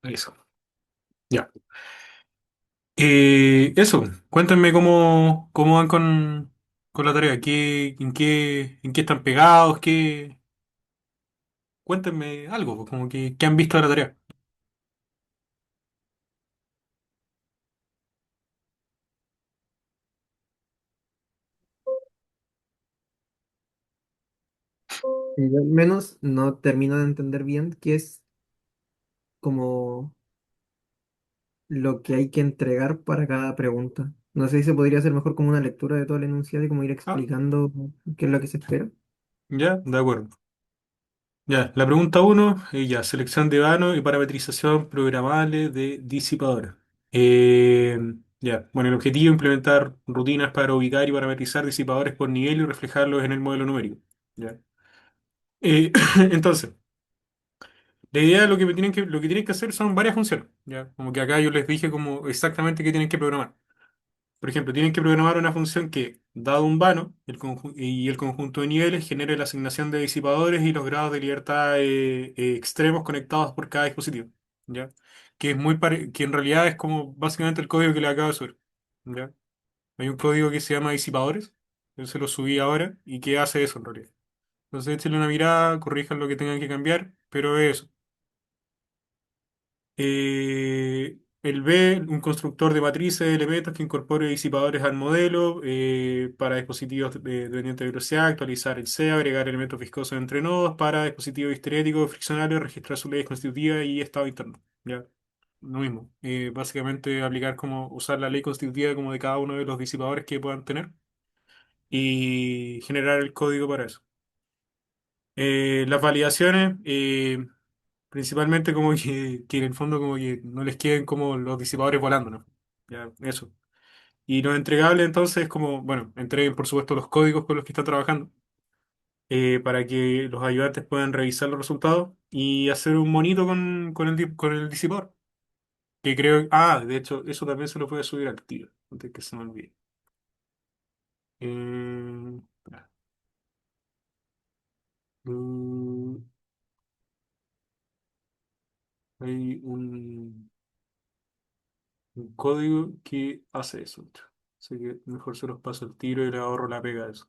Eso. Ya. Eso, cuéntenme cómo van con la tarea, en qué están pegados, cuéntenme algo, pues, como que, qué han visto de la tarea. Yo al menos no termino de entender bien qué es como lo que hay que entregar para cada pregunta. No sé si se podría hacer mejor como una lectura de todo el enunciado y como ir Ah, explicando qué es lo que se espera. ya, de acuerdo. Ya, la pregunta uno, ya, selección de vano y parametrización programable de disipadores. Eh, ya, bueno, el objetivo es implementar rutinas para ubicar y parametrizar disipadores por nivel y reflejarlos en el modelo numérico. Ya. Eh, entonces, la idea de lo que tienen que hacer son varias funciones, ¿ya? Como que acá yo les dije como exactamente qué tienen que programar. Por ejemplo, tienen que programar una función que, dado un vano y el conjunto de niveles, genere la asignación de disipadores y los grados de libertad extremos conectados por cada dispositivo, ¿ya? Que en realidad es como básicamente el código que le acabo de subir, ¿ya? Hay un código que se llama disipadores, yo se lo subí ahora, y que hace eso en realidad. Entonces, échenle una mirada, corrijan lo que tengan que cambiar, pero es eso. El B, un constructor de matrices de elementos que incorpore disipadores al modelo para dispositivos dependientes de velocidad, actualizar el C, agregar elementos viscosos entre nodos para dispositivos histeréticos, friccionales, registrar su ley constitutiva y estado interno. Ya, lo mismo. Básicamente aplicar como usar la ley constitutiva como de cada uno de los disipadores que puedan tener y generar el código para eso. Las validaciones. Principalmente como que en el fondo como que no les queden como los disipadores volando, ¿no? Ya, eso. Y los entregables entonces es como, bueno, entreguen por supuesto los códigos con los que están trabajando para que los ayudantes puedan revisar los resultados y hacer un monito con el disipador. Que creo, de hecho, eso también se lo puede subir al tiro, antes que se me olvide. Espera. Mm, hay un código que hace eso. Así que mejor se los paso el tiro y le ahorro la pega a eso.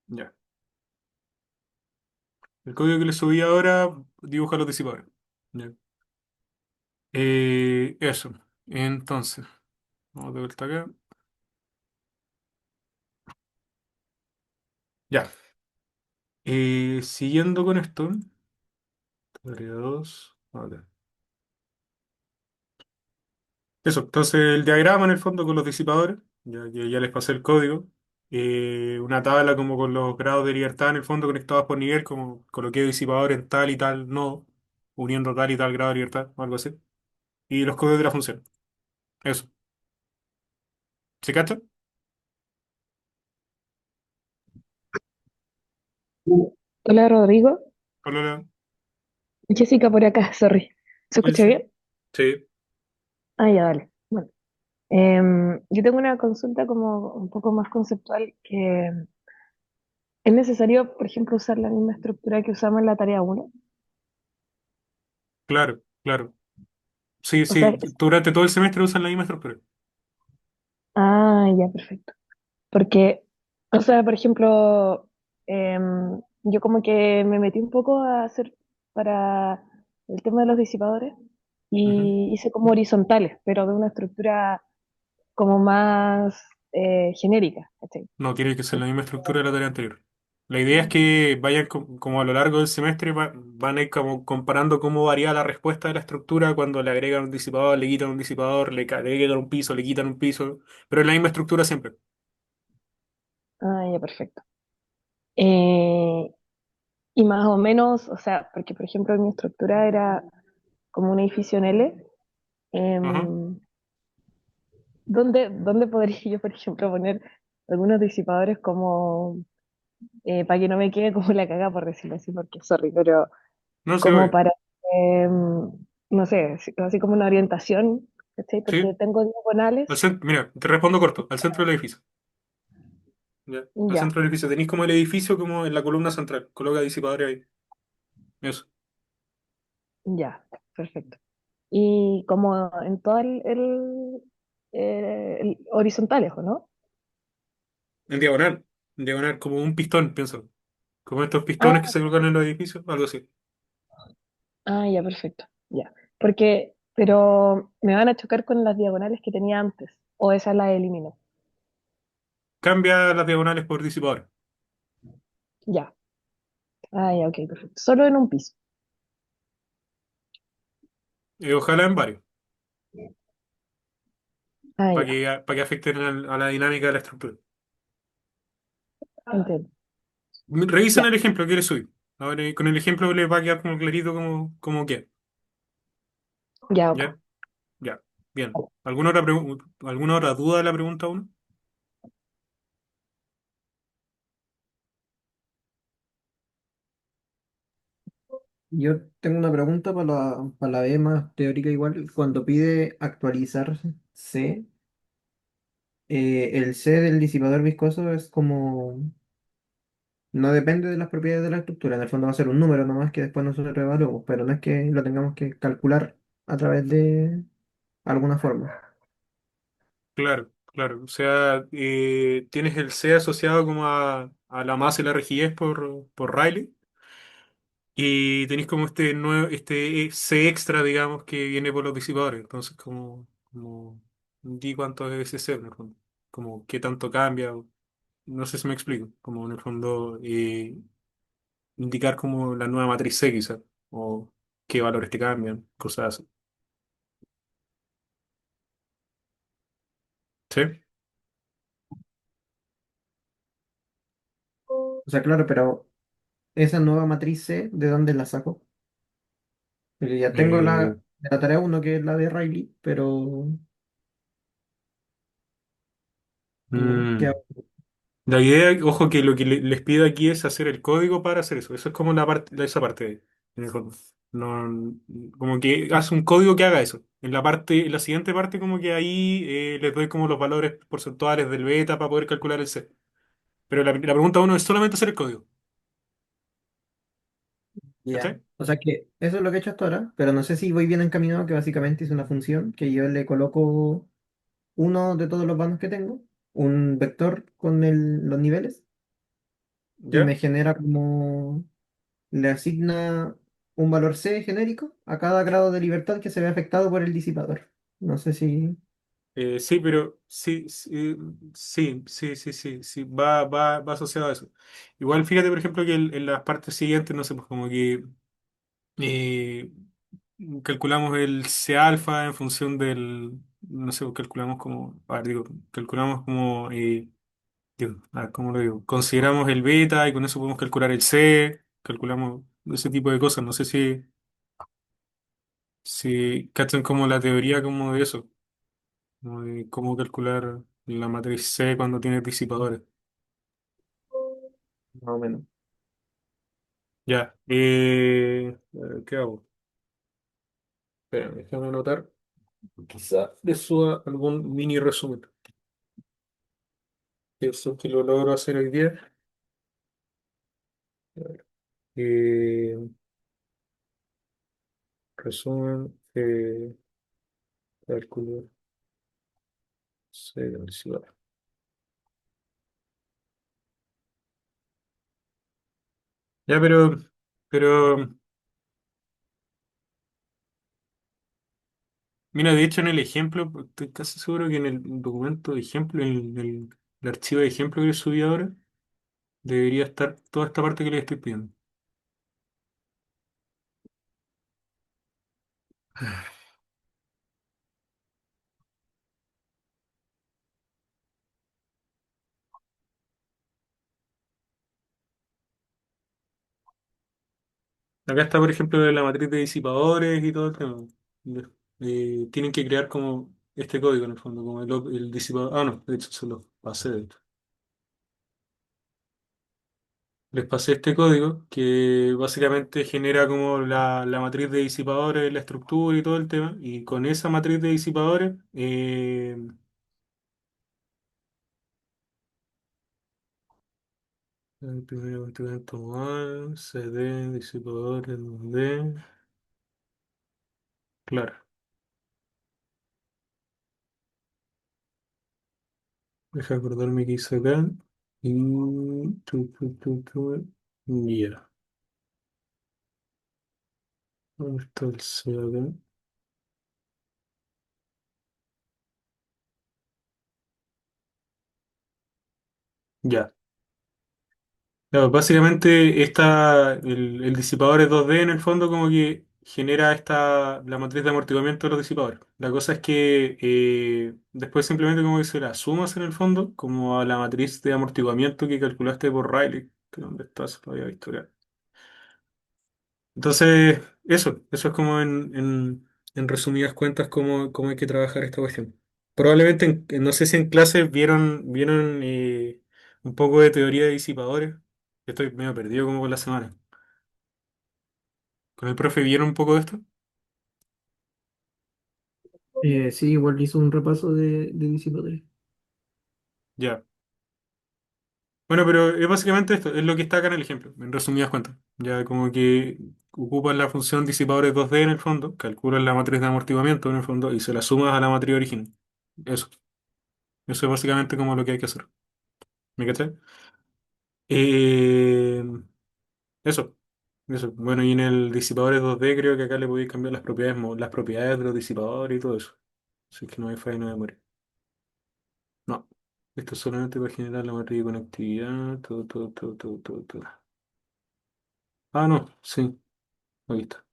Ya. El código que le subí ahora dibuja los disipadores. Ya. Eso. Entonces, vamos de vuelta acá. Ya. Siguiendo con esto. Tarea 2. Vale. Eso. Entonces, el diagrama en el fondo con los disipadores. Ya les pasé el código. Una tabla como con los grados de libertad en el fondo conectados por nivel, como coloqué disipador en tal y tal nodo, uniendo tal y tal grado de libertad, o algo así. Y los códigos de la función. Eso. ¿Se cacha? Hola Rodrigo, Hola, Jessica por acá, sorry. ¿Se escucha Ilse. bien? Sí, Ah, ya, dale. Bueno, yo tengo una consulta como un poco más conceptual que es necesario, por ejemplo, usar la misma estructura que usamos en la tarea uno. claro, claro. Sí, O sea, sí, durante todo el semestre usan la misma estructura. ya, perfecto. Porque, o sea, por ejemplo, yo como que me metí un poco a hacer para el tema de los disipadores Ujú. y hice como horizontales, pero de una estructura como más genérica, ¿cachai? No, tiene que ser la misma estructura de la tarea anterior. La idea es que vayan como a lo largo del semestre van a ir como comparando cómo varía la respuesta de la estructura cuando le agregan un disipador, le quitan un disipador, le agregan un piso, le quitan un piso, pero es la misma estructura siempre. Ya, perfecto. Eh, y más o menos, o sea, porque por ejemplo mi estructura era como un edificio en L, Ajá. em, ¿dónde podría yo, por ejemplo, poner algunos disipadores como, para que no me quede como la caga, por decirlo así, porque sorry, pero No sé, como obvio. para, no sé, así como una orientación, ¿cachai? Porque Sí. tengo diagonales, Mira, te respondo corto, al centro del edificio. ¿Ya? Al ya, centro del edificio. Tenéis como el edificio como en la columna central. Coloca disipadores ahí. Eso. Ya, perfecto. Y como en todo el horizontales, ¿o no? En diagonal. En diagonal, como un pistón, pienso. Como estos Ah, pistones que se colocan en los edificios, algo así. ya, perfecto. Ya. Porque, pero me van a chocar con las diagonales que tenía antes, o esa la elimino. Cambia las diagonales por disipadores. Ya. Ya, ok, perfecto. Solo en un piso. Ojalá en varios, Ya, para que afecten a la dinámica de la estructura. entiendo. Revisen Ya, el ejemplo que les subí. A ver, con el ejemplo les va a quedar como clarito como queda. ya, ok. ¿Ya? Ya. Bien. ¿Alguna otra duda de la pregunta uno? Yo tengo una pregunta para la B más teórica igual. Cuando pide actualizar C, el C del disipador viscoso es como... No depende de las propiedades de la estructura. En el fondo va a ser un número nomás que después nosotros evaluamos, pero no es que lo tengamos que calcular a través de alguna forma. Claro, claro. O sea, tienes el C asociado como a la masa y la rigidez por Rayleigh. Y tenéis como este nuevo, este C extra, digamos, que viene por los disipadores. Entonces, como di cuánto es ese C, en el fondo. Como qué tanto cambia. No sé si me explico. Como en el fondo indicar como la nueva matriz C quizá. O qué valores te cambian, cosas así. ¿Sí? O sea, claro, pero esa nueva matriz C, ¿de dónde la saco? Porque ya tengo Eh, la tarea uno que es la de Riley, pero ¿qué mm, hago? La idea, ojo, que lo que les pido aquí es hacer el código para hacer eso. Eso es como esa parte, en el fondo. No, como que hace un código que haga eso. En la siguiente parte, como que ahí les doy como los valores porcentuales del beta para poder calcular el C. Pero la pregunta uno es solamente hacer el código. Ya. ¿Cachai? O sea que eso es lo que he hecho hasta ahora, pero no sé si voy bien encaminado, que básicamente es una función que yo le coloco uno de todos los vanos que tengo, un vector con los niveles, y ¿Ya? me genera como, le asigna un valor C genérico a cada grado de libertad que se ve afectado por el disipador. No sé si... Sí, pero sí, sí, sí, va asociado a eso. Igual fíjate, por ejemplo, que en las partes siguientes, no sé, pues como que eh, calculamos el C alfa en función no sé, calculamos como, a ver, digo, calculamos como, digo, a ver, ¿cómo lo digo? Consideramos el beta y con eso podemos calcular el C, calculamos ese tipo de cosas. No sé si cachan como la teoría como de eso, como de cómo calcular la matriz C cuando tiene disipadores. Más o menos. Ya, a ver, ¿qué hago? Espera, déjame anotar. Quizá le suba algún mini resumen. Eso que lo logro hacer hoy día. A ver, resumen, cálculo, velocidad. Ya, pero, mira, de hecho en el ejemplo, estoy casi seguro que en el documento de ejemplo, en el archivo de ejemplo que le subí ahora, debería estar toda esta parte que le estoy pidiendo. Acá está, por ejemplo, la matriz de disipadores y todo el tema. Tienen que crear como este código en el fondo, como el disipador. Ah, no, de hecho se lo pasé, de hecho. Les pasé este código que básicamente genera como la matriz de disipadores, la estructura y todo el tema. Y con esa matriz de disipadores, El primer instrumento modal, CD, disipadores, D. Claro. Deja acordarme que hice acá. Y... Ya. ¿Dónde está el C acá? Ya. Claro, básicamente el disipador es 2D en el fondo como que genera la matriz de amortiguamiento de los disipadores. La cosa es que después simplemente como que se la sumas en el fondo como a la matriz de amortiguamiento que calculaste por Rayleigh, que dónde estás, lo había visto acá. Entonces, eso es como en resumidas cuentas cómo hay que trabajar esta cuestión. Probablemente, no sé si en clases vieron un poco de teoría de disipadores. Estoy medio perdido como con la semana. ¿Con el profe vieron un poco de esto? Sí, igual hizo un repaso de disipadores. Ya. Bueno, pero es básicamente esto, es lo que está acá en el ejemplo, en resumidas cuentas. Ya como que ocupas la función disipadores 2D en el fondo, calculas la matriz de amortiguamiento en el fondo y se la sumas a la matriz original. Eso. Eso es básicamente como lo que hay que hacer. ¿Me cachai? Eh, eso. Eso. Bueno, y en el disipadores 2D creo que acá le podéis cambiar las propiedades de los disipadores y todo eso. Así que no hay falla, no hay memoria. No. Esto es solamente para generar la matriz de conectividad. Todo. Ah, no. Sí. Ahí está.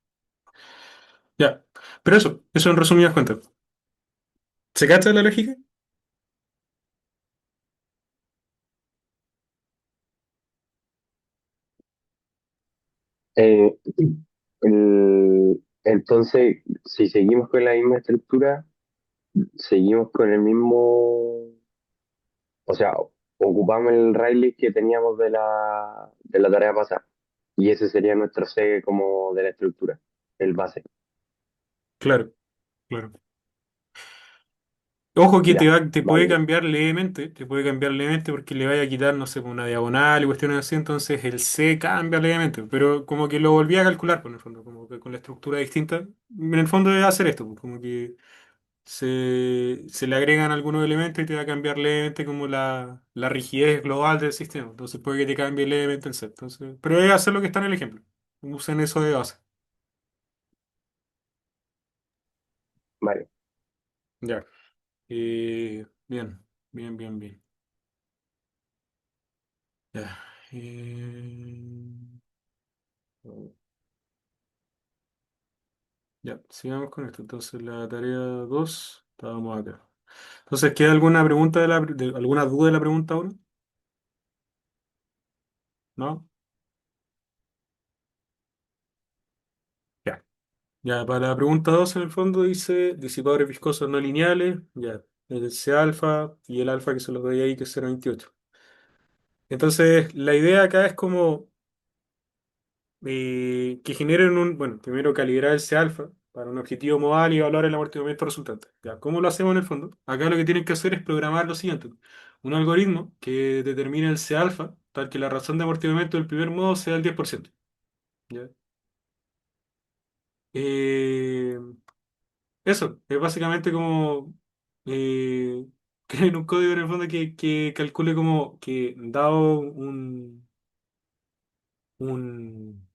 Ya. Pero eso en resumidas cuentas. ¿Se cacha la lógica? Eh, entonces, si seguimos con la misma estructura, seguimos con el mismo, o sea, ocupamos el Rayleigh que teníamos de la tarea pasada. Y ese sería nuestro C como de la estructura, el base. Claro, claro. Ojo que Ya, vale, te puede cambiar levemente porque le vaya a quitar, no sé, una diagonal y cuestiones así, entonces el C cambia levemente, pero como que lo volví a calcular, por el fondo, como que con la estructura distinta, en el fondo es hacer esto, pues, como que se le agregan algunos elementos y te va a cambiar levemente como la rigidez global del sistema, entonces puede que te cambie levemente el C, entonces, pero es hacer lo que está en el ejemplo, usen eso de base. vale. Ya. Bien, bien. Ya. Ya, sigamos con esto. Entonces, la tarea 2 estábamos acá. Entonces, ¿queda alguna pregunta alguna duda de la pregunta uno? ¿No? Ya. Ya, para la pregunta 2 en el fondo dice disipadores viscosos no lineales, ya, el C alfa y el alfa que se los doy ahí que es 0,28. Entonces, la idea acá es como que generen bueno, primero calibrar el C alfa para un objetivo modal y evaluar el amortiguamiento resultante. Ya, ¿cómo lo hacemos en el fondo? Acá lo que tienen que hacer es programar lo siguiente. Un algoritmo que determine el C alfa, tal que la razón de amortiguamiento del primer modo sea el 10%. ¿Ya? Eh, Eso, es básicamente como crear un código en el fondo que calcule como que dado un, un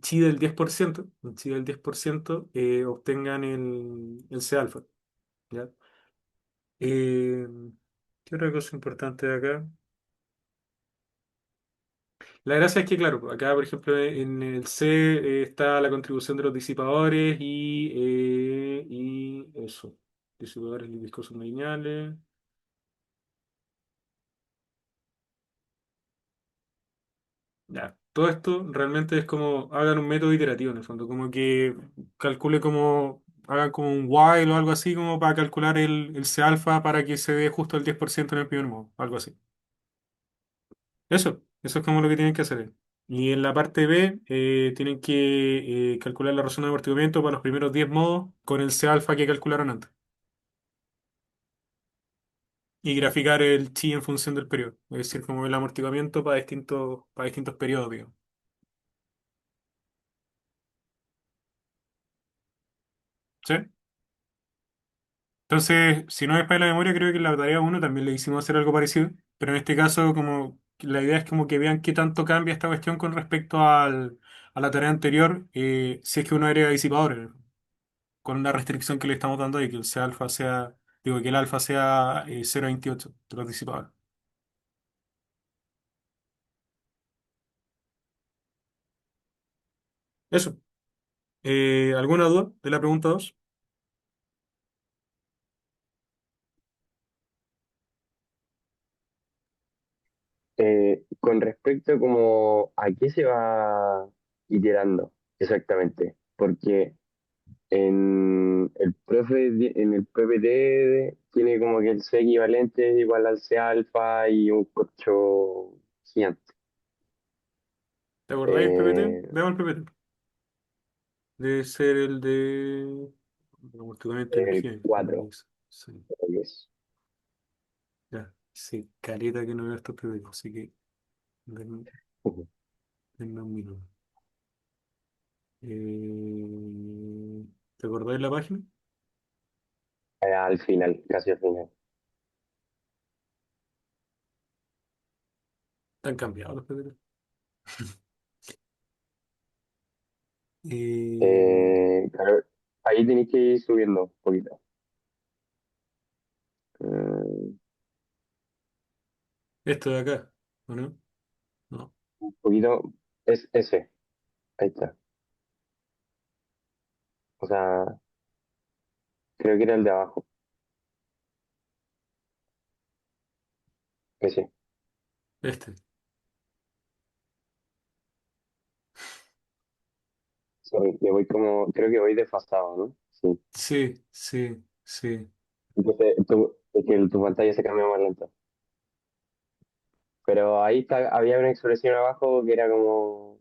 chi del 10%, obtengan el C alfa. ¿Ya? Eh, ¿Qué otra cosa importante de acá? La gracia es que, claro, acá, por ejemplo, en el C está la contribución de los disipadores y eso. Disipadores viscosos no lineales. Ya. Todo esto realmente es como hagan un método iterativo en el fondo, como que calcule como, hagan como un while o algo así como para calcular el C alfa para que se dé justo el 10% en el primer modo, algo así. Eso es como lo que tienen que hacer. Y en la parte B tienen que calcular la razón de amortiguamiento para los primeros 10 modos con el C alfa que calcularon antes. y graficar el chi en función del periodo. Es decir, como el amortiguamiento para distintos periodos, digamos. ¿Sí? Entonces, si no es para la memoria, creo que en la tarea uno también le hicimos hacer algo parecido, pero en este caso, como que la idea es como que vean qué tanto cambia esta cuestión con respecto a la tarea anterior, si es que uno agrega disipadores, con una restricción que le estamos dando y que el C alfa sea, digo, que el alfa sea 0,28 de los disipadores. Eso. ¿Alguna duda de la pregunta 2? Con respecto como a qué se va iterando exactamente, porque en el PPT tiene como que el C equivalente es igual al C alfa y un corcho gigante. ¿Te acordáis el PPT? Eh, Veamos el PPT. Debe ser el de amortiguamiento de el energía. 4 Sí, creo que es. ya. Sí, caleta que no veo estos PPT, así que den- Ujú. denme un minuto. ¿Te acordáis la página? Al final, casi al final. Están cambiados los PPT. Eh, Claro, ahí tenéis que ir subiendo un poquito. Eh, esto de acá, ¿o no? No. un poquito, es ese, ahí está. O sea, creo que era el de abajo, ese. Este. Sorry, me voy como, creo que voy desfasado, ¿no? Sí. Sí, sí, sí. Entonces, es que tu pantalla se cambia más lento. Pero ahí está, había una expresión abajo que era como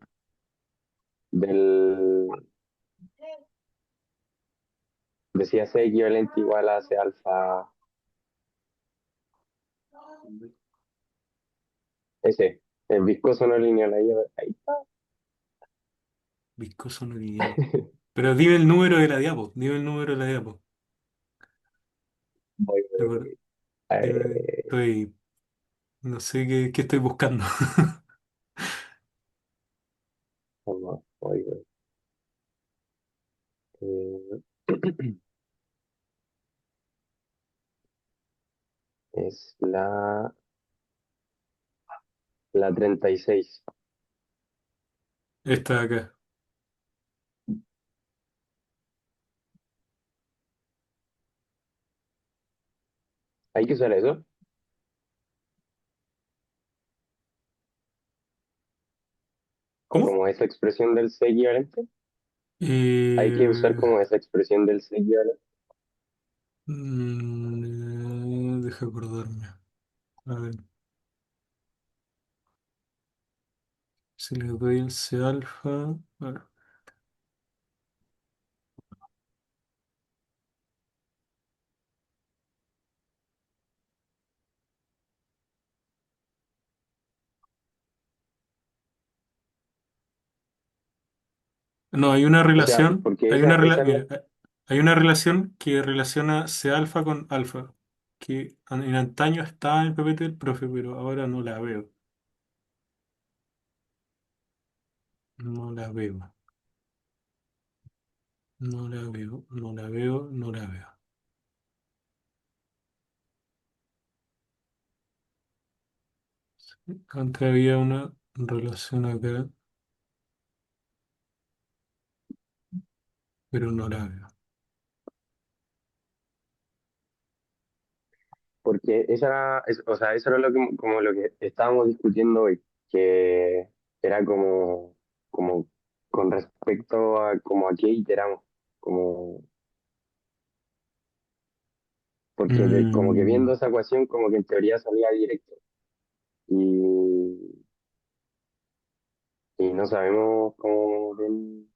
del, decía C equivalente igual a C alfa, ese, el viscoso no lineal, ahí está. Viscoso no lineal. Pero dime el número de la diapo. Dime el número de la diapo. Voy, ¿De voy, acuerdo? voy. Dime, estoy. No sé qué estoy buscando. Vamos, voy, voy. Eh, es la 36. Esta de acá. Hay que usar eso, o ¿Cómo? como esa expresión del C equivalente. Hay que usar Eh, como esa expresión del C equivalente. deja acordarme. A ver, si le doy el C alfa. Bueno, no, O sea, porque mira, hay una relación que relaciona C alfa con alfa, que en antaño estaba en el PPT del profe, pero ahora no la veo. No la veo. No la veo, no la veo, no la veo. Antes había una relación acá, pero no la veo. porque o sea, eso era lo que, como lo que estábamos discutiendo hoy, que era como con respecto a como a qué iteramos, como, porque como que viendo Mm, esa ecuación como que en teoría salía directo y, y no sabemos cómo bien,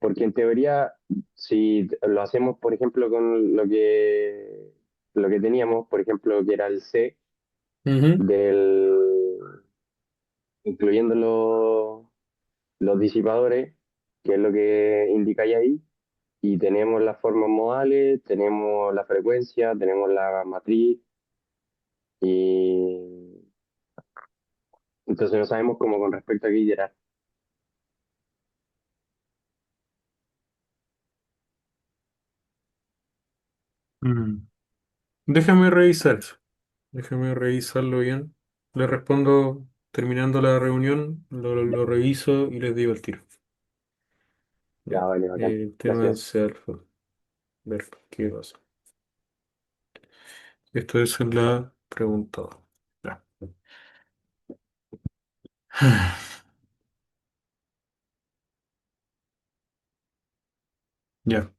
porque en teoría, si lo hacemos, por ejemplo, con lo que teníamos, por ejemplo, que era el C, Ujú. del, incluyendo los disipadores, que es lo que indicáis ahí, y tenemos las formas modales, tenemos la frecuencia, tenemos la matriz, y entonces no sabemos cómo con respecto a qué iterar. Mm. Déjame revisar eso. Déjame revisarlo bien. Le respondo terminando la reunión, lo reviso y les digo el tiro. Ya, Ya. vale, bacán. El tema del Gracias. self. Ver qué pasa. Esto es en la pregunta. Ya. Ya.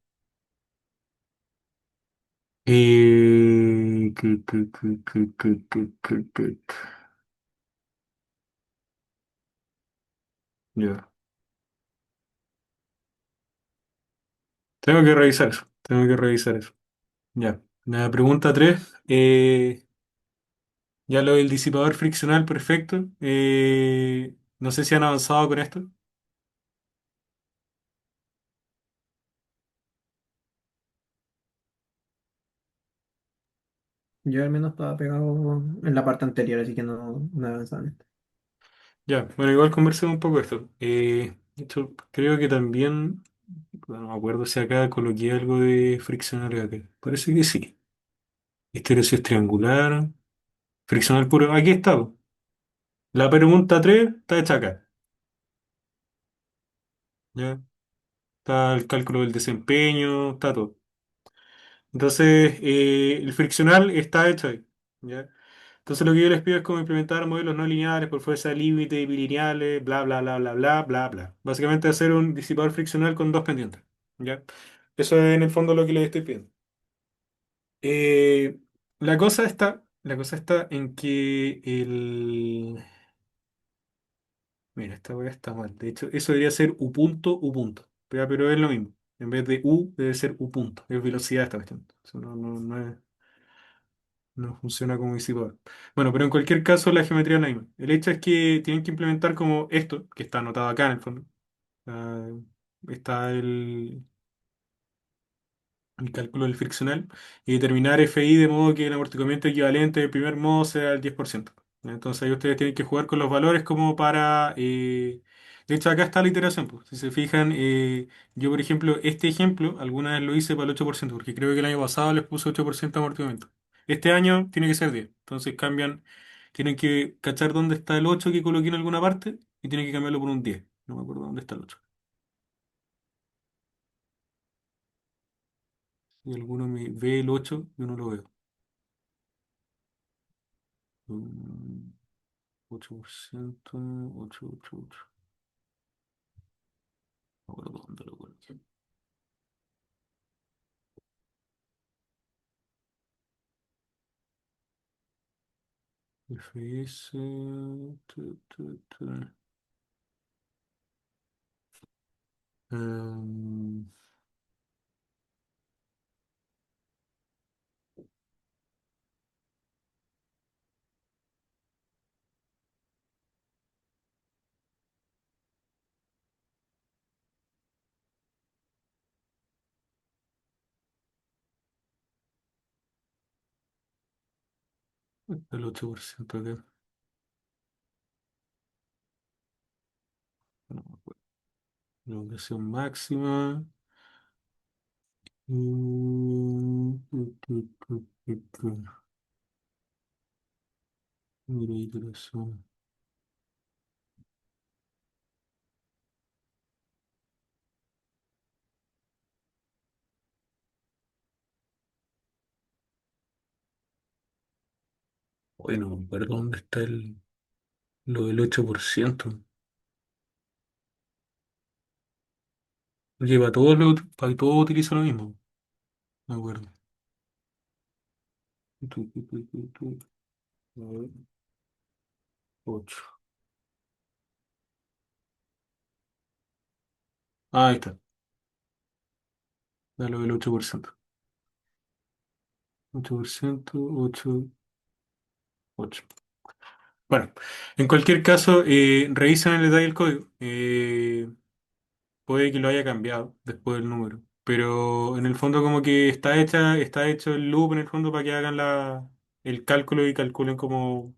Ya. Tengo que revisar eso. Tengo que revisar eso. Ya. La pregunta 3. Ya lo del disipador friccional, perfecto. No sé si han avanzado con esto. Yo al menos estaba pegado en la parte anterior, así que no avanzaba en esto. Ya, bueno, igual conversemos un poco de esto. De hecho, creo que también, bueno, no me acuerdo si acá coloqué algo de friccional acá. Parece que sí. Histeresis triangular, friccional puro. Aquí está, po. La pregunta 3 está hecha acá. ¿Ya? Está el cálculo del desempeño, está todo. Entonces, el friccional está hecho ahí. ¿Ya? Entonces, lo que yo les pido es cómo implementar modelos no lineales por fuerza límite y bilineales, bla, bla, bla, bla, bla, bla, bla. Básicamente, hacer un disipador friccional con dos pendientes. ¿Ya? Eso es en el fondo lo que les estoy pidiendo. Eh, la cosa está en que el. Mira, esta weá está mal. De hecho, eso debería ser U punto, U punto. Pero es lo mismo. En vez de U, debe ser U punto. Es velocidad esta cuestión. Eso no funciona como disipador. Bueno, pero en cualquier caso, la geometría es la misma. El hecho es que tienen que implementar como esto, que está anotado acá en el fondo. Ah, está el cálculo del friccional y determinar FI de modo que el amortiguamiento equivalente del primer modo sea el 10%. Entonces ahí ustedes tienen que jugar con los valores como para. De hecho, acá está la iteración, pues. Si se fijan, yo por ejemplo, este ejemplo, alguna vez lo hice para el 8% porque creo que el año pasado les puse 8% de amortiguamiento. Este año tiene que ser 10. Entonces cambian, tienen que cachar dónde está el 8 que coloqué en alguna parte y tienen que cambiarlo por un 10. No me acuerdo dónde está el 8. Si alguno me ve el 8, yo no lo veo. 8%, 8, 8, 8. No me acuerdo dónde lo coloqué. FS. Tu. Em, el 8% acá. No me acuerdo. La obligación máxima. Mira, iteración. Bueno, no me acuerdo dónde está lo del 8%. Porque para todos utiliza lo mismo. Me acuerdo. A ver, 8. Ah, ahí está. Dalo del 8%. 8%, 8, 8. Bueno, en cualquier caso, revisan el detalle del código. Puede que lo haya cambiado después del número. Pero en el fondo como que está hecho el loop en el fondo para que hagan el cálculo y calculen como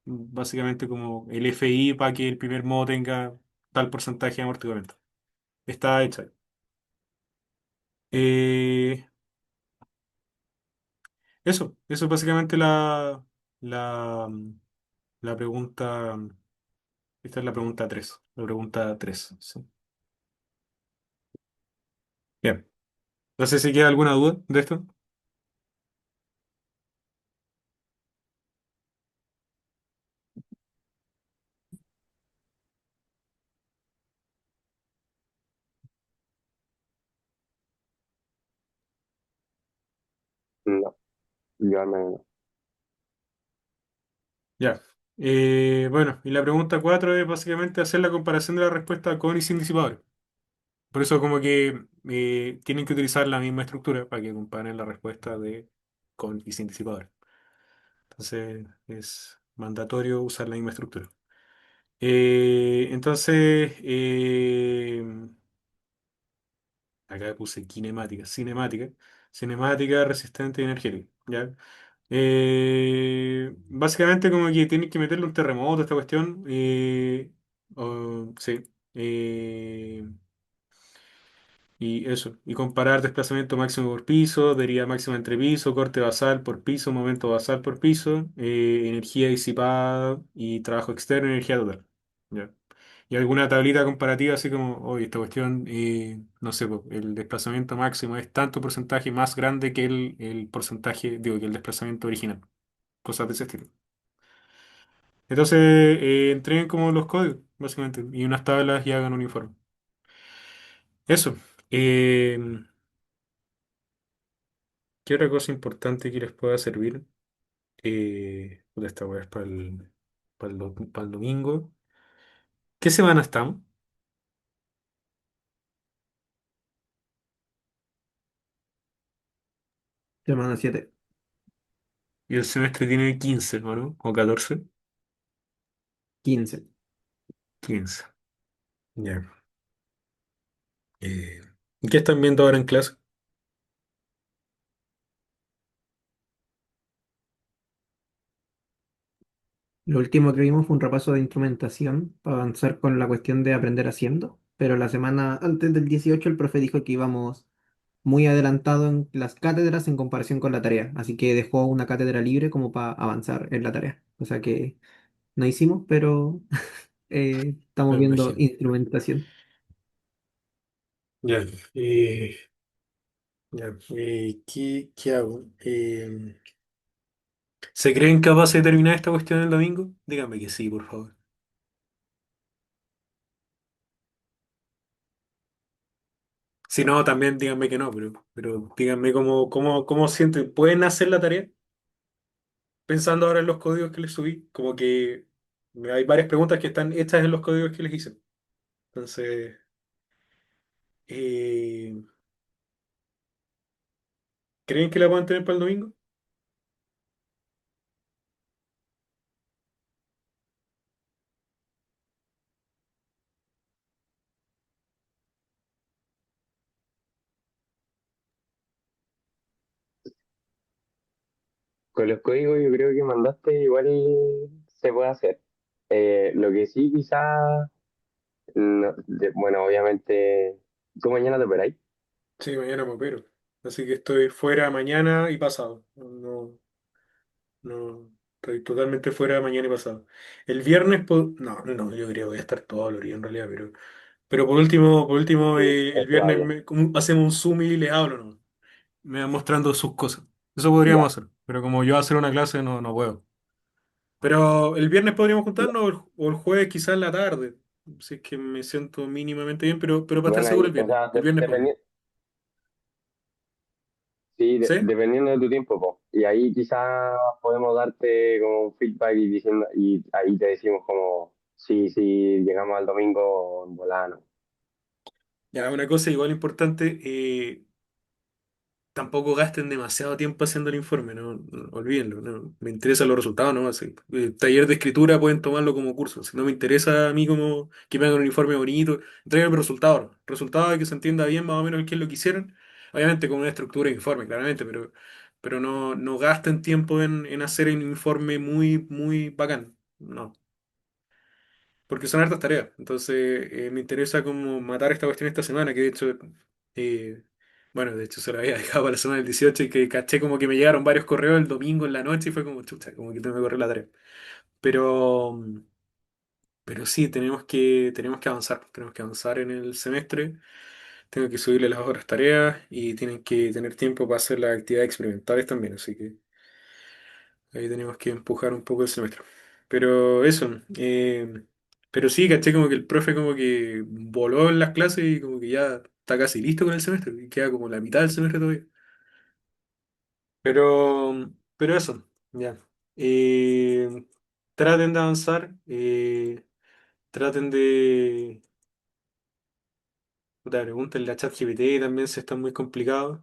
básicamente como el FI para que el primer modo tenga tal porcentaje de amortiguamiento. Está hecha. Eh, eso es básicamente la, la pregunta. Esta es la pregunta 3. La pregunta 3. Sí. Bien. No sé si queda alguna duda de esto. No, yo al menos no. Ya. Bueno, y la pregunta 4 es básicamente hacer la comparación de la respuesta con y sin disipadores. Por eso como que tienen que utilizar la misma estructura para que comparen la respuesta de con y sin disipadores. Entonces es mandatorio usar la misma estructura. Entonces, acá puse cinemática, resistente y energética. ¿Ya? Básicamente como que tienes que meterle un terremoto a esta cuestión. Sí. Eh, y eso. Y comparar desplazamiento máximo por piso, deriva máxima entre piso, corte basal por piso, momento basal por piso, energía disipada y trabajo externo, energía total. ¿Ya? Y alguna tablita comparativa así como, oye, esta cuestión, no sé, po, el desplazamiento máximo es tanto porcentaje más grande que el porcentaje, digo, que el desplazamiento original. Cosas de ese estilo. Entonces, entreguen como los códigos, básicamente, y unas tablas y hagan un informe. Eso. Eh, ¿Qué otra cosa importante que les pueda servir? Puta, esta weá es para el domingo. ¿Qué semana estamos? Semana 7. Y el semestre tiene 15, ¿no? ¿O 14? 15. 15. Ya. Eh, ¿Y qué están viendo ahora en clase? Lo último que vimos fue un repaso de instrumentación para avanzar con la cuestión de aprender haciendo, pero la semana antes del 18 el profe dijo que íbamos muy adelantado en las cátedras en comparación con la tarea, así que dejó una cátedra libre como para avanzar en la tarea, o sea que no hicimos, pero estamos Me viendo imagino. instrumentación. Ya. Ya. ¿Qué hago? ¿Se creen capaces de terminar esta cuestión el domingo? Díganme que sí, por favor. Si no, también díganme que no, pero díganme cómo sienten. ¿Pueden hacer la tarea? Pensando ahora en los códigos que les subí, como que hay varias preguntas que están hechas en los códigos que les hice. Entonces, eh, ¿creen que la puedan tener para el domingo? Con los códigos yo creo que mandaste igual se puede hacer. Lo que sí quizá, bueno, obviamente, ¿tú mañana te operáis? Sí, mañana me opero. Así que estoy fuera mañana y pasado. No, no, estoy totalmente fuera mañana y pasado. El viernes, no, no, yo creo que voy a estar todo el día en realidad, pero por último, Sí, el es viernes probable. hacemos un Zoom y les hablo, ¿no? Me van mostrando sus cosas. Eso podríamos Ya, hacer, pero como yo hacer una clase no puedo. Pero el viernes podríamos ya. juntarnos o el jueves quizás en la tarde, si es que me siento mínimamente bien, pero para estar Bueno, seguro ahí, el o viernes. sea, El viernes podemos. sí, ¿Sí? dependiendo de tu tiempo, po. Y ahí quizá podemos darte como un feedback y diciendo, y ahí te decimos como, sí, sí, llegamos al domingo en volano. Ya, una cosa igual importante, tampoco gasten demasiado tiempo haciendo el informe, no, olvídenlo, no, me interesan los resultados, no, así, taller de escritura pueden tomarlo como curso, si no me interesa a mí como que me hagan un informe bonito, entreguen resultados, ¿no? Resultados de que se entienda bien más o menos qué es lo que hicieron, obviamente con una estructura de informe, claramente, pero no gasten tiempo en hacer un informe muy bacán, no. Porque son hartas tareas. Entonces, me interesa como matar esta cuestión esta semana, que de hecho, eh, bueno, de hecho se la había dejado para la semana del 18 y que caché como que me llegaron varios correos el domingo en la noche y fue como, chucha, como que tengo que correr la tarea. Pero, pero sí, tenemos que avanzar en el semestre, tengo que subirle las otras tareas y tienen que tener tiempo para hacer las actividades experimentales también, así que ahí tenemos que empujar un poco el semestre. Pero eso, pero sí, caché como que el profe como que voló en las clases y como que ya está casi listo con el semestre, y queda como la mitad del semestre todavía. Pero eso, ya. Eh, traten de avanzar, traten de... Puta, pregúntenle a ChatGPT también si están muy complicados.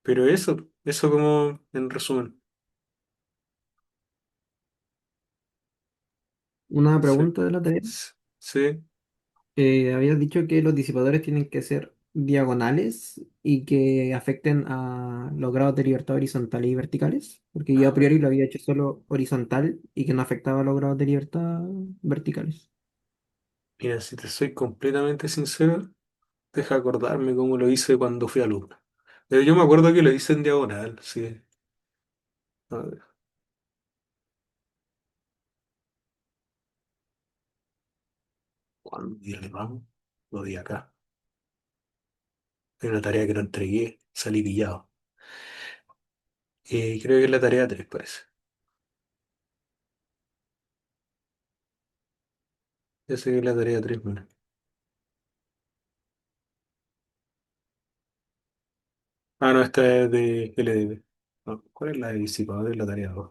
Pero eso como en resumen. Una Sí, pregunta de la tarea. sí. Habías dicho que los disipadores tienen que ser diagonales y que afecten a los grados de libertad horizontales y verticales, porque yo A a priori ver. lo había hecho solo horizontal y que no afectaba a los grados de libertad verticales. Mira, si te soy completamente sincero, deja acordarme cómo lo hice cuando fui alumno. Pero yo me acuerdo que lo hice en diagonal, sí. A ver, ¿cuándo di el ramo? Lo di acá. Era una tarea que no entregué, salí pillado. Creo que es la tarea 3 parece. Ya sé que es la tarea 3 bueno. Ah, no, esta es de LDB. No, ¿cuál es la de disipador? Es la tarea 2.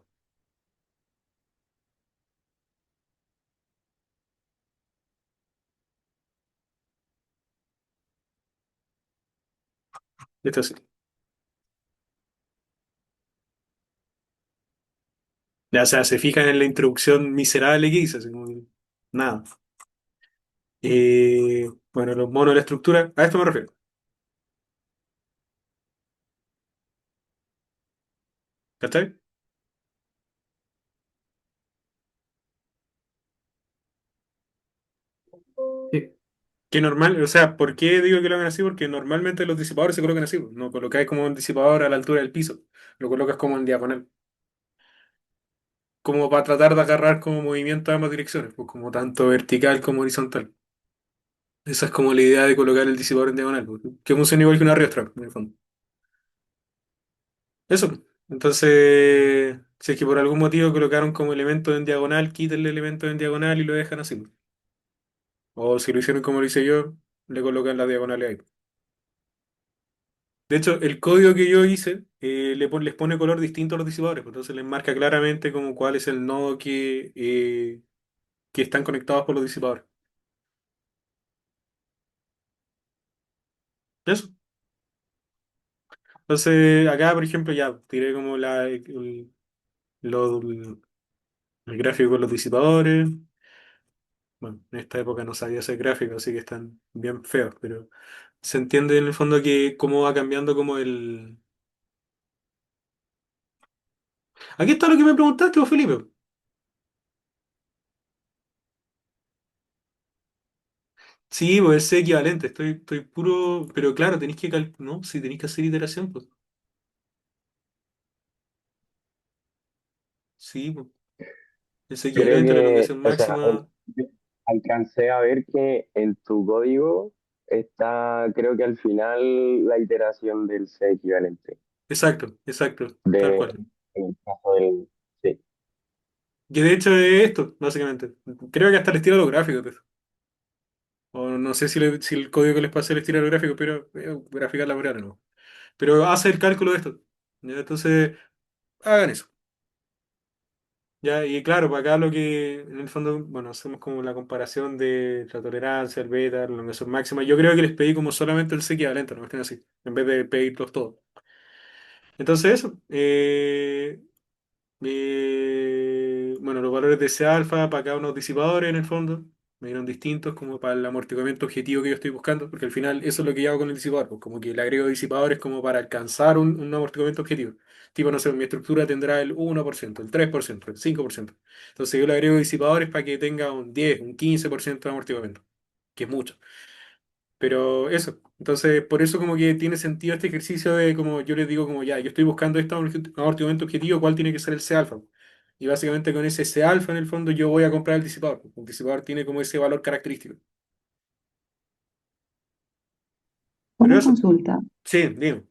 Esta sí. Ya, o sea, se fijan en la introducción miserable que hice, así como que nada. Bueno, los monos de la estructura, a esto me refiero. ¿Cachai? Sí, Que normal, o sea, ¿por qué digo que lo hagan así? Porque normalmente los disipadores se colocan así, pues. No colocáis como un disipador a la altura del piso, lo colocas como en diagonal, como para tratar de agarrar como movimiento a ambas direcciones, pues como tanto vertical como horizontal. Esa es como la idea de colocar el disipador en diagonal, pues, que funciona igual que una riostra, en el fondo. Eso, pues. Entonces, si es que por algún motivo colocaron como elemento en diagonal, quiten el elemento en diagonal y lo dejan así, pues. O si lo hicieron como lo hice yo, le colocan las diagonales ahí. De hecho, el código que yo hice les pone color distinto a los disipadores, pues entonces les marca claramente como cuál es el nodo que están conectados por los disipadores. Eso. Entonces, acá, por ejemplo, ya tiré como lo- el gráfico con los disipadores. Bueno, en esta época no sabía hacer gráficos, así que están bien feos, pero se entiende en el fondo que cómo va cambiando como el... Aquí está lo que me preguntaste, vos, Felipe. Sí, pues es equivalente, estoy puro, pero claro, tenéis que ¿no? Si tenéis que hacer iteración, pues sí, pues, es Creo equivalente a la que, elongación o sea, máxima. yo alcancé a ver que en tu código está, creo que al final, la iteración del C equivalente. Exacto, exacto, tal De, cual. en el caso del, sí. Que de hecho es esto, básicamente. Creo que hasta les tira los gráficos, pues. O no sé si el código que les pasé les tira los gráficos, pero graficar la variable no. Pero hace el cálculo de esto. ¿Ya? Entonces, hagan eso. Ya, y claro, para acá lo que en el fondo, bueno, hacemos como la comparación de la tolerancia, el beta, la mesura máxima. Yo creo que les pedí como solamente el C equivalente, no estén así, en vez de pedirlos todos. Entonces, eso. Bueno, los valores de C alfa para cada uno de los disipadores en el fondo me dieron distintos como para el amortiguamiento objetivo que yo estoy buscando, porque al final eso es lo que yo hago con el disipador, pues como que le agrego disipadores como para alcanzar un amortiguamiento objetivo. Tipo, no sé, mi estructura tendrá el 1%, el 3%, el 5%. Entonces yo le agrego disipadores para que tenga un 10, un 15% de amortiguamiento, que es mucho. Pero eso, entonces por eso como que tiene sentido este ejercicio de como yo les digo como ya, yo estoy buscando este amortiguamiento objetivo, ¿cuál tiene que ser el C alfa? Y básicamente con ese C alfa en el fondo yo voy a comprar el disipador. El disipador tiene como ese valor característico. Pero Una eso, consulta. sí, digo.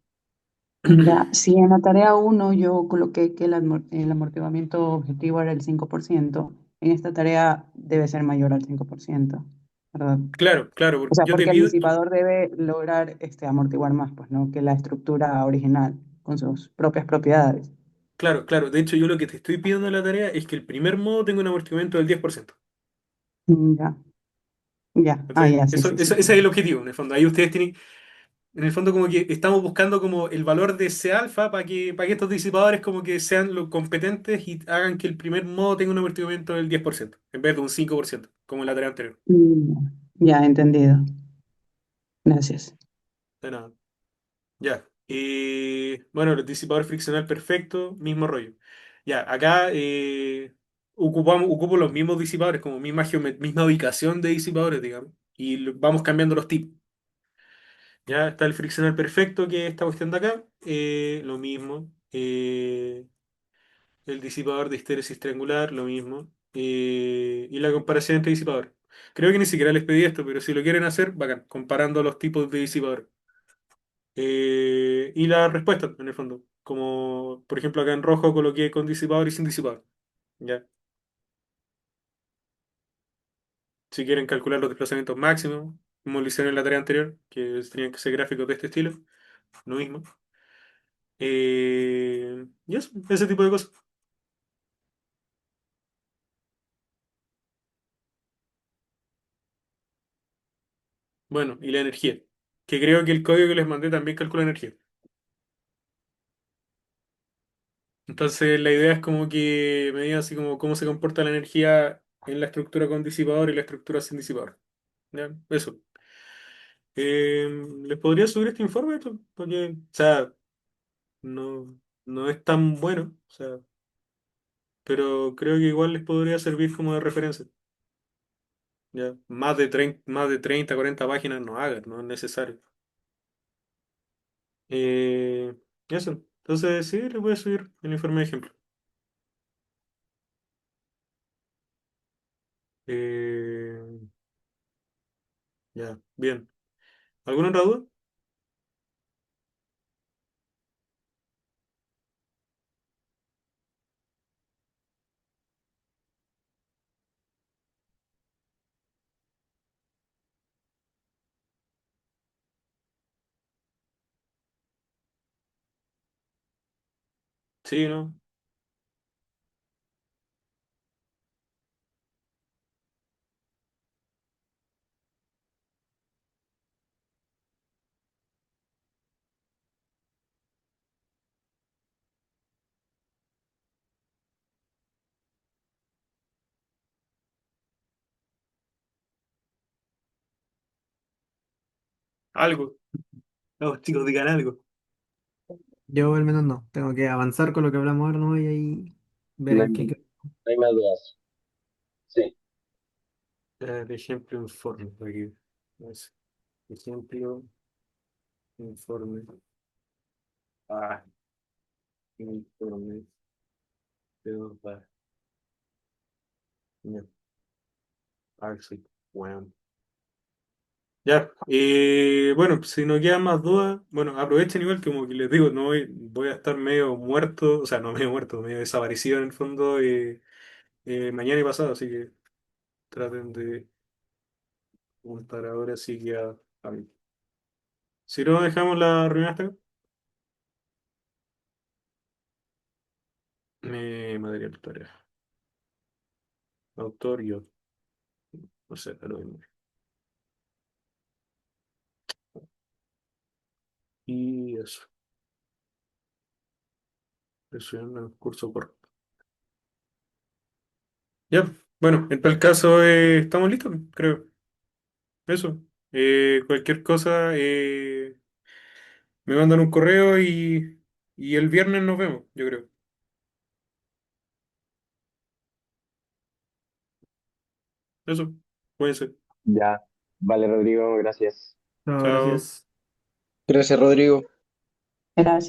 Mira, si en la tarea uno yo coloqué que el amortiguamiento objetivo era el 5%, en esta tarea debe ser mayor al 5%, ¿verdad? Claro, claro, O porque sea, yo te porque el pido, disipador debe lograr amortiguar más, pues, ¿no? Que la estructura original, con sus propias propiedades. claro, claro, de hecho yo lo que te estoy pidiendo en la tarea es que el primer modo tenga un amortiguamiento del 10%. Ya, ya. Ah, Entonces, ya, sí, eso, sí, eso, sí. ese es el objetivo, en el fondo. Ahí ustedes tienen, en el fondo como que estamos buscando como el valor de C alfa para que estos disipadores como que sean lo competentes y hagan que el primer modo tenga un amortiguamiento del 10% en vez de un 5% como en la tarea anterior. Ya, entendido. Gracias. De nada. Ya. Bueno, el disipador friccional perfecto, mismo rollo. Ya, acá ocupo los mismos disipadores, como misma ubicación de disipadores, digamos, y vamos cambiando los tipos. Ya está el friccional perfecto, que es esta cuestión de acá. Lo mismo. El disipador de histéresis triangular, lo mismo. Y la comparación entre disipadores. Creo que ni siquiera les pedí esto, pero si lo quieren hacer, bacán, comparando los tipos de disipador. Y la respuesta, en el fondo. Como, por ejemplo, acá en rojo coloqué con disipador y sin disipador. ¿Ya? Si quieren calcular los desplazamientos máximos, como lo hicieron en la tarea anterior, que tenían que ser gráficos de este estilo, lo mismo. Y eso, ese tipo de cosas. Bueno, y la energía. Que creo que el código que les mandé también calcula energía. Entonces la idea es como que me digan así como cómo se comporta la energía en la estructura con disipador y la estructura sin disipador. ¿Ya? Eso. ¿Les podría subir este informe? Porque, o sea, no, no es tan bueno, o sea, pero creo que igual les podría servir como de referencia. ¿Ya? Más de 30 40 páginas no hagan, no es necesario. Eh, Eso. Entonces, sí, les voy a subir el informe de ejemplo. Eh, ya, bien. ¿Alguna otra duda? Sí, ¿no? Algo. No, chicos, digan algo. Yo al menos no. Tengo que avanzar con lo que hablamos ahora, ¿no? Y ahí ver No hay, en no qué. hay más dudas. Sí. Ejemplo, informe. Aquí. Es- Ejemplo, informe. Ah, informe. Pero, no, Arxi, weón. Ya, bueno, si no quedan más dudas, bueno, aprovechen igual, como que les digo, no voy a estar medio muerto, o sea, no medio muerto, medio desaparecido en el fondo mañana y pasado, así que traten de juntar ahora sí que a mí. Si no, dejamos la reunión hasta acá. Material tarea. autor, yo. No sé, da lo mismo. Y eso. Presionando el curso correcto. Ya, bueno, en tal caso estamos listos, creo. Eso. Cualquier cosa, me mandan un correo y el viernes nos vemos, yo creo. Eso, puede ser. Ya. Vale, Rodrigo, gracias. No, Chao. gracias. Gracias, Rodrigo. Gracias.